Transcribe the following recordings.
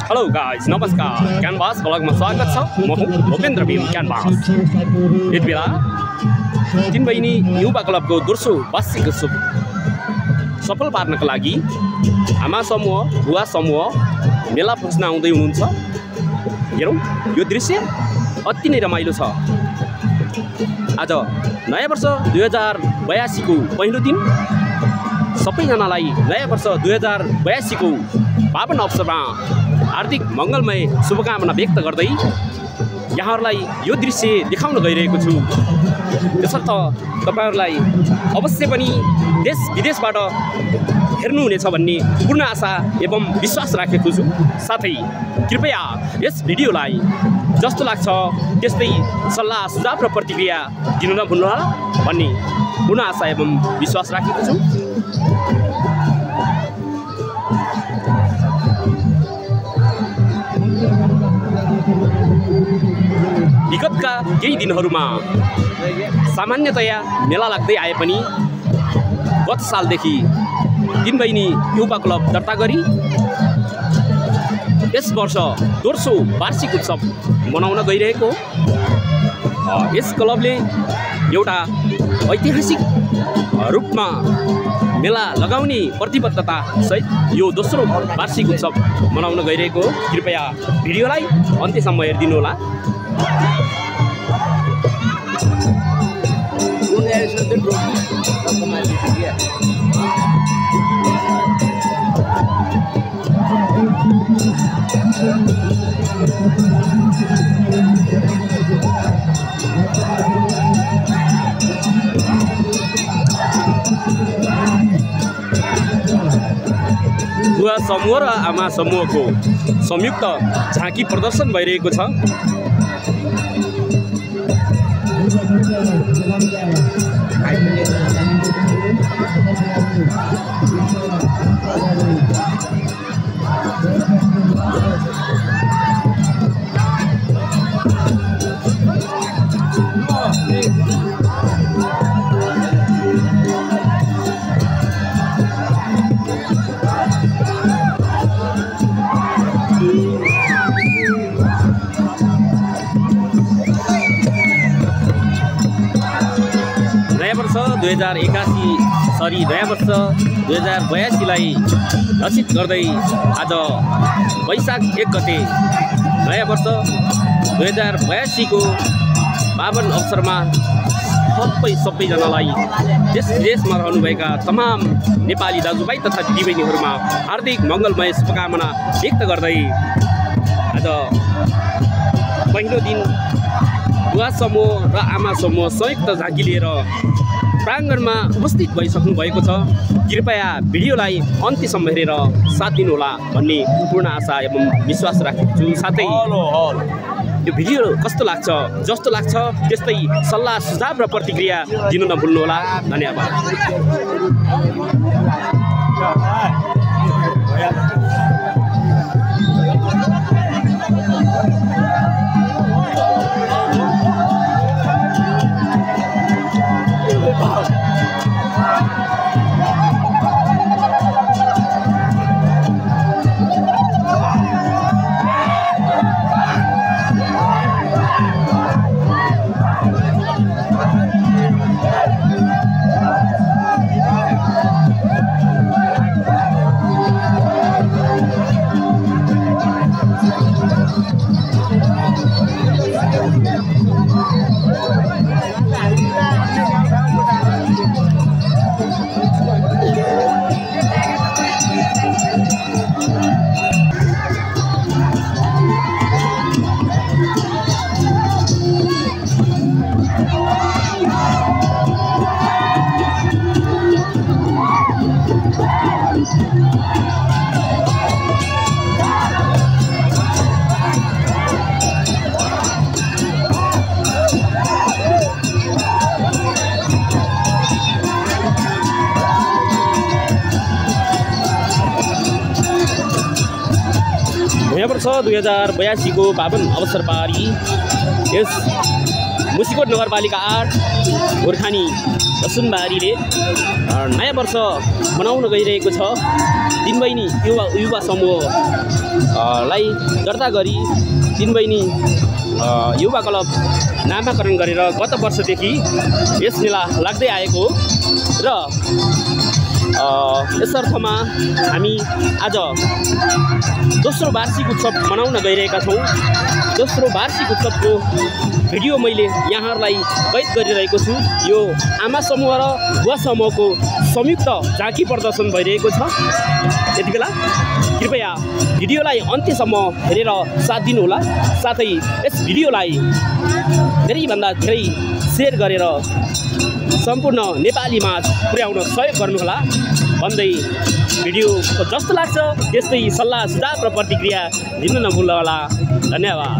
Hello guys, नमस्कार। Canvas ब्लगमा स्वागत छ। म हुँ भूपेन्द्र भीम क्यानभास। यति बेला तीन बहिनी युवा क्लबको दोस्रो वार्षिक उत्सव सफल पार्नका लागि आमा समूह, बुवा समूह मेला बस्न आउँदै हुनुहुन्छ। हेरौँ, यो दृश्य अति नै रमाइलो छ। आज नयाँ वर्ष 2082 को पहिलो दिन सबैजनालाई नयाँ वर्ष 2082 को पावन अवसरमा हार्दिक मङ्गलमय शुभकामना व्यक्त गर्दै यहाँहरूलाई यो दृश्य देखाउन गइरहेको छु। त्यसर्थ तपाईहरुलाई अवश्य पनि देश विदेशबाट हेर्नुहुनेछ भन्ने पूर्ण आशा एवं विश्वास राखेको छु। साथै कृपया यस भिडियोलाई जस्तो लाग्छ त्यस्तै सल्लाह सुझाव र प्रतिक्रिया दिन नभुल्नुहोला भन्ने पूर्ण आशा एवं विश्वास राखेको छु। विगतका केही दिनहरूमा सामान्यतया मेला लाग्दै आए पनि गत सालदेखि तीन बहिनी युवा क्लब दर्ता गरी यस वर्ष दोस्रो वार्षिक उत्सव मनाउन गइरहेको यस क्लबले एउटा ऐतिहासिक रूपमा मेला लगाउने प्रतिबद्धता सहित यो दोस्रो वार्षिक उत्सव मनाउन गइरहेको कृपया भिडियोलाई अन्त्यसम्म हेरिदिनुहोला। बुवा समूह र आमा समूहको संयुक्त झाँकी प्रदर्शन भइरहेको छ। नयाँ वर्ष 2082 लाई लक्षित गर्दै आज वैशाख 1 गते नयाँ वर्ष 2082 को पावन अवसरमा सबैजनालाई देश विदेशमा रहनुभएका तमाम नेपाली दाजुभाइ तथा दिदीबहिनीहरूमा हार्दिक मङ्गलमय शुभकामना व्यक्त गर्दै आज पहिलो दिन बुवा समूह र आमा समूह संयुक्त झाँकी लिएर प्राङ्गणमा उपस्थित भइसक्नु भएको छ। कृपया भिडियोलाई अन्त्यसम्म हेरेर साथ दिनुहोला भन्ने पूर्ण आशा एवं विश्वास राखेको छु। साथै यो भिडियो कस्तो लाग्छ, जस्तो लाग्छ त्यस्तै सल्लाह सुझाव र प्रतिक्रिया दिन नभुल्नुहोला। धन्यवाद। नयाँ वर्ष 2082 को पावन अवसर पारी यस मुसिकोट नगरपालिका 8 गोर्खानी दसुनबारीले नयाँ वर्ष मनाउन गइरहेको छ। तीन बहिनी युवा समूह लाई दर्ता गरी तीन बहिनी युवा क्लब नामाकरण गरेर गत वर्षदेखि यस मेला लाग्दै आएको र यसर्थमा हामी आज दोस्रो वार्षिक उत्सव मनाउन गइरहेका छौँ। दोस्रो वार्षिक उत्सवको भिडियो मैले यहाँहरूलाई कैद गरिरहेको छु। यो आमा समूह र बुवा समूहको संयुक्त झाँकी प्रदर्शन भइरहेको छ। यति बेला कृपया भिडियोलाई अन्त्यसम्म हेरेर साथ दिनुहोला। साथै यस भिडियोलाई धेरैभन्दा धेरै सेयर गरेर सम्पूर्ण नेपालीमा पुर्याउन सहयोग गर्नुहोला भन्दै भिडियो जस्तो लाग्छ त्यस्तै सल्लाह सुझाव र प्रतिक्रिया दिन नभुल्नुहोला। धन्यवाद।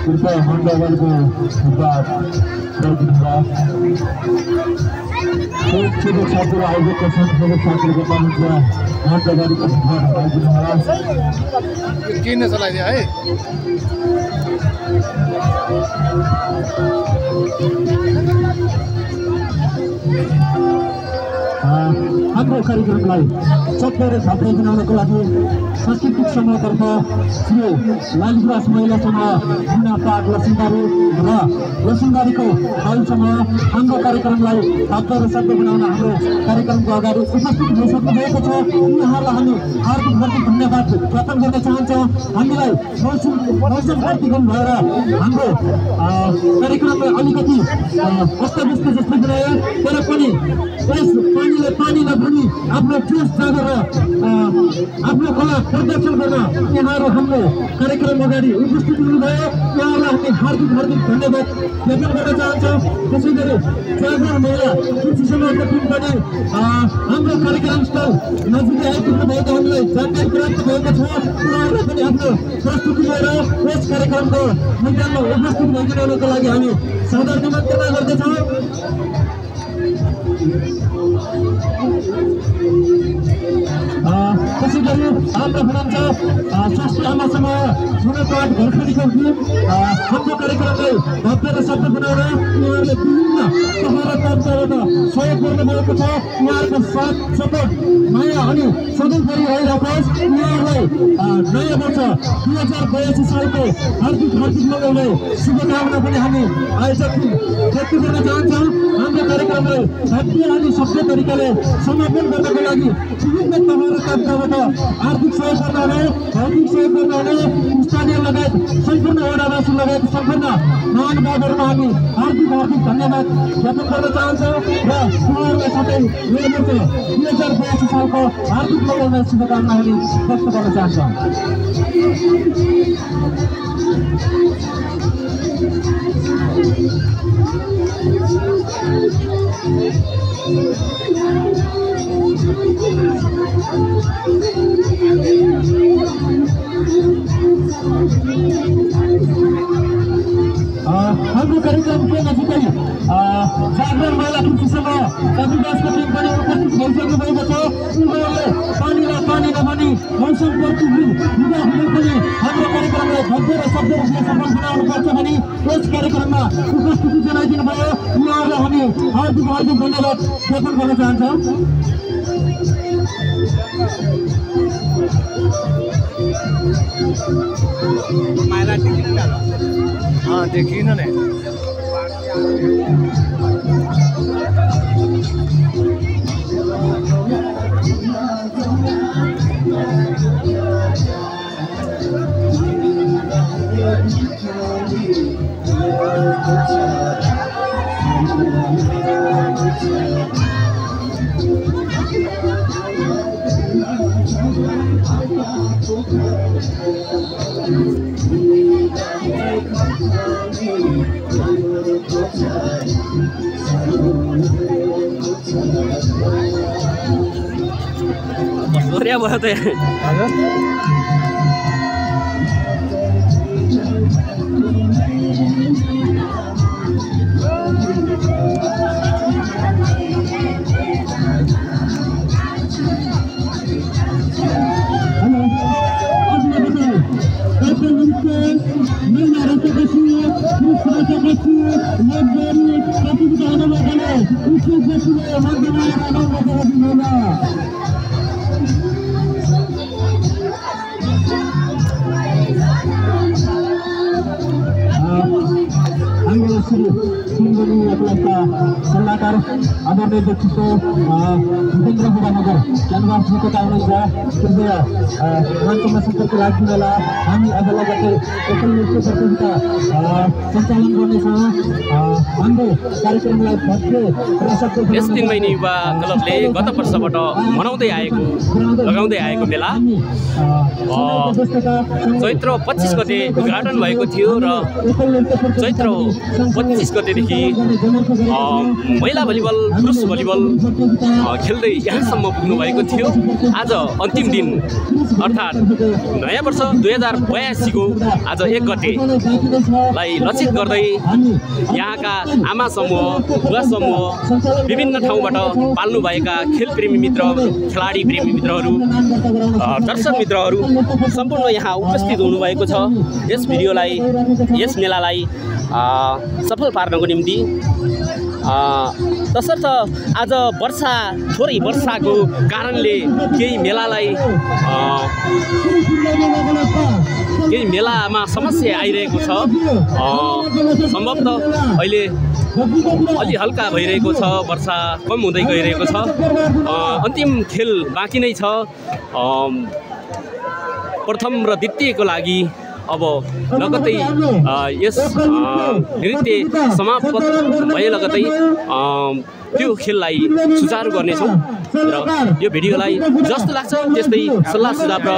कृपया हन्डावालको बात गरिदिनुहोस्। छोटो छात्र आयोजकको संस्थागत छात्रको पञ्चा हन्डावालको बात गरिदिनुहोस्। किन चलाइदियो है? हाम्रो कार्यक्रमलाई सफल र सफल बनाउनको लागि सांस्कृतिक समूहतर्फ श्री लालिगुराँस महिला समूह मुना पाठ लसुनबारी र लसुनबारीको बाल समूह हाम्रो कार्यक्रमलाई सफल र सफल बनाउन हाम्रो कार्यक्रमको अगाडि उपस्थित भइसक्नु भएको छ। उहाँहरूलाई हामी हार्दिक धन्यवाद ज्ञापन गर्न चाहन्छौँ। हामीलाई मौसम प्रतिगम भएर हाम्रो कार्यक्रमलाई अलिकति अस्तव्यस्त जस्तो बनायो, तर पनि यस पानीले पानी नभनी आफ्नो जोस जागेर आफ्नो कला प्रदर्शन गर्न यहाँहरू हाम्रो कार्यक्रम अगाडि उपस्थित हुनुभयो। यहाँहरूलाई हामी हार्दिक धन्यवाद ज्ञापन गर्न चाहन्छौँ। त्यसै गरी जागरण महिला कृषि समाजको टिम पनि हाम्रो कार्यक्रम स्थल नजिकै आइपुग्नु भएको हामीलाई जानकारी प्राप्त भएको छ। उहाँहरूलाई पनि आफ्नो प्रस्तुति लिएर यस कार्यक्रमको मैदानमा उपस्थित भइदिनुको लागि हामी सादर निमन्त्रणा गर्दछौँ। त्यसै गरी हाम्रो हुनुहुन्छ स्वास्थ्य आमा समूह सुनपाट घरखरीको टिम हाम्रो कार्यक्रमलाई भव्य र सफल बनाउन उहाँहरूले विभिन्न तह र तन्त्रबाट सहयोग गर्नुभएको छ। उहाँहरूको साथ सपोर्ट माया अनि सधैँभरि रहिरहोस्। उहाँहरूलाई नयाँ वर्ष 2082 सालको हार्दिक मङ्गलमय शुभकामना पनि हामी आयोजक व्यक्त गर्न चाहन्छौँ। हाम्रो कार्यक्रमलाई भव्य अनि सफल तरिकाले समापन गर्नको लागि विभिन्न तह र तन्त्रबाट आर्थिक सहयोग गर्नुहुने, भौतिक सहयोग गर्नुहुने स्थानीय लगायत सम्पूर्ण वडावासी लगायत सम्पूर्ण महानुभावहरूमा हामी हार्दिक धन्यवाद ज्ञापन गर्न चाहन्छौँ र उहाँहरूलाई साथै यो वर्ष 2082 सालको हार्दिक मंगलमय शुभकामनाहरू व्यक्त गर्न चाहन्छौँ। हाम्रो कार्यक्रमको नजिकै जागरण महिला कृषिसँग कविदासको टिम पनि उपस्थित भइसक्नु भएको छ। उनीहरूले पानीलाई पानी नभनी मौसम प्रतिकूल हुँदा हुँदै पनि हाम्रो कार्यक्रमलाई भव्य र सभ्य रूपले सफल बनाउनुपर्छ भनी यस कार्यक्रममा उपस्थिति जनाइदिनु भयो। उहाँहरूलाई हामी हार्दिक हार्दिक धन्यवाद ज्ञापन गर्न चाहन्छौँ। देखिन नै Surya banget ya. सल्लाहकार आदरणीय व्यक्तित्व भूपेन्द्र बुढानगर क्यानभासको हुनुहुन्छ। कृपया उहाँकोमा सम्पर्क राखिदिनुहोला। हामी अब लगत्तै एकल नृत्य प्रतियोगिता सञ्चालन गर्नेछौँ। हाम्रो कार्यक्रमलाई भव्य र सफल यस 3 महिने युवा क्लबले गत वर्षबाट लगाउँदै आएको मेला चैत्र 25 गते उद्घाटन भएको थियो र चैत्र 25 गतेदेखि महिला भलिबल पुरुष भलिबल खेल्दै यहाँसम्म पुग्नु भएको थियो। आज अन्तिम दिन अर्थात् नयाँ वर्ष 2082 को आज 1 गतेलाई लक्षित गर्दै यहाँका आमा समूह, बुवा समूह, विभिन्न ठाउँबाट पाल्नुभएका खेलप्रेमी मित्र, खेलाडी प्रेमी मित्रहरू, दर्शक मित्रहरू सम्पूर्ण यहाँ उपस्थित हुनुभएको छ। यस मेलालाई सफल पार्नको निम्ति तसर्थ आज थोरै वर्षाको कारणले केही मेलामा समस्या आइरहेको छ। सम्भवतः अहिले अलि हल्का भइरहेको छ, वर्षा कम हुँदै गइरहेको छ। अन्तिम खेल बाँकी नै छ। प्रथम र द्वितीयको लागि अब लगत्तै यस नृत्य समाप्त भए लगत्तै त्यो खेललाई सुचारू गर्नेछौँ र यो भिडियोलाई जस्तो लाग्छ त्यस्तै सल्लाह सुझाव र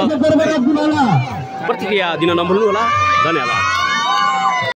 प्रतिक्रिया दिन नभुल्नुहोला। धन्यवाद।